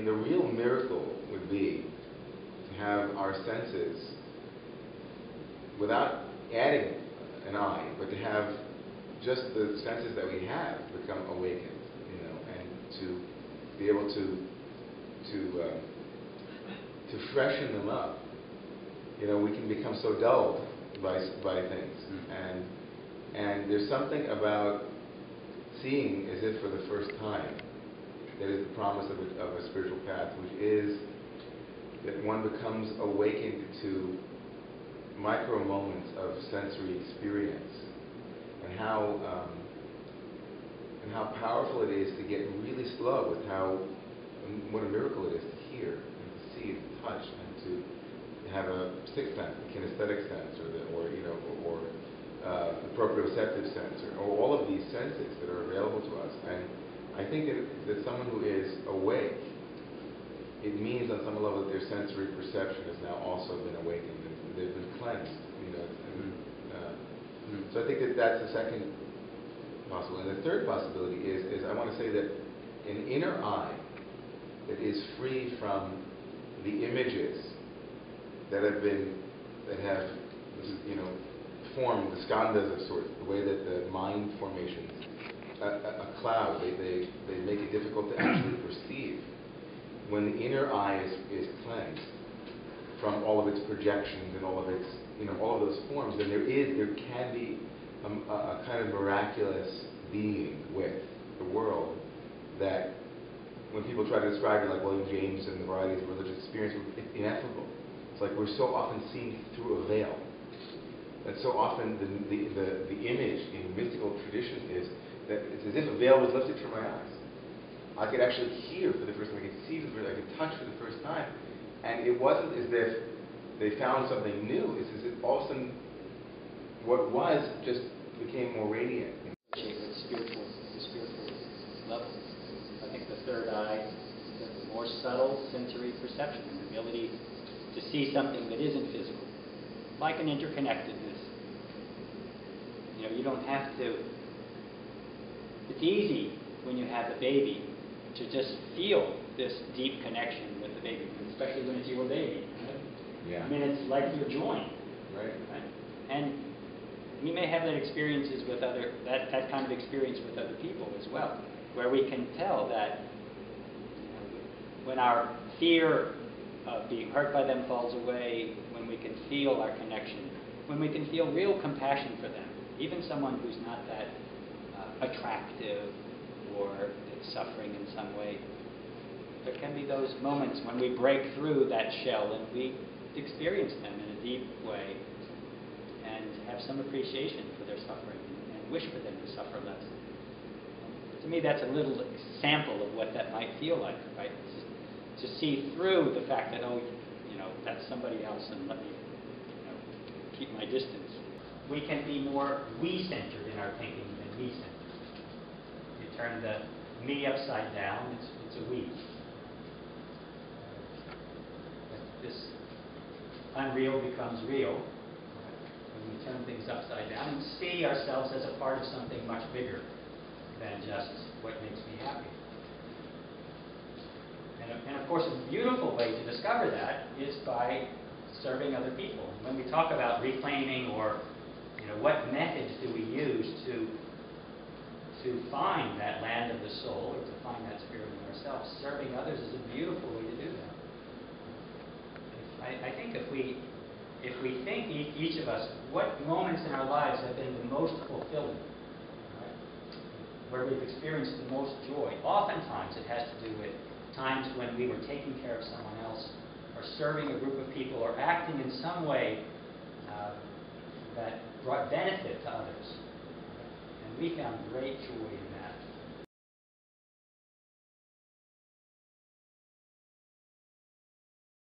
mean, the real miracle would be to have our senses, without adding an eye, but to have just the senses that we have become awakened, and to be able to freshen them up. We can become so dulled by things, and there's something about seeing as if for the first time that is the promise of a spiritual path, which is that one becomes awakened to micro moments of sensory experience, and how powerful it is to get really slow with what a miracle it is to hear and to see and to touch and to have a sixth sense, the kinesthetic sense, or the proprioceptive sense, or all of these senses that are available to us. And I think that someone who is awake, it means on some level that their sensory perception has now also been awakened and they've been cleansed. So I think that's the second possibility. And the third possibility is I want to say that an inner eye that is free from the images that have formed, the skandhas of sorts, the way that the mind formations, a cloud, they make it difficult to actually perceive. When the inner eye is cleansed from all of its projections and all of its, all of those forms, then there can be a kind of miraculous being with the world that, when people try to describe it, like William James and the varieties of religious experience, it's ineffable. It's like we're so often seen through a veil. That so often the image in mystical tradition is that it's as if a veil was lifted from my eyes. I could actually hear for the first time, I could see for the first time, I could touch for the first time. And it wasn't as if they found something new. It's as if all of a sudden what was just became more radiant. The spiritual level. I think the third eye is a more subtle sensory perception, the ability to see something that isn't physical, like an interconnectedness. You don't have to. It's easy when you have a baby to just feel this deep connection with the baby, especially when it's your baby. Right? Yeah. I mean, it's like your joint. Right. And we may have that experiences with that kind of experience with other people as well, where we can tell that when our fear of being hurt by them falls away, when we can feel our connection, when we can feel real compassion for them, even someone who's not that attractive or is suffering in some way. There can be those moments when we break through that shell and we experience them in a deep way and have some appreciation for their suffering and wish for them to suffer less. To me, that's a little sample of what that might feel like, right? To see through the fact that, that's somebody else, and let me keep my distance. We can be more we-centered in our thinking than me-centered. You turn the me upside down, it's a we. This unreal becomes real when we turn things upside down and see ourselves as a part of something much bigger than just what makes me happy. And of course, a beautiful way to discover that is by serving other people. When we talk about reclaiming, or what methods do we use to find that land of the soul, or to find that spirit in ourselves, serving others is a beautiful way to do that. I think if we think each of us, what moments in our lives have been the most fulfilling, right? Where we've experienced the most joy, oftentimes it has to do with times when we were taking care of someone else, or serving a group of people, or acting in some way that brought benefit to others. And we found great joy in that.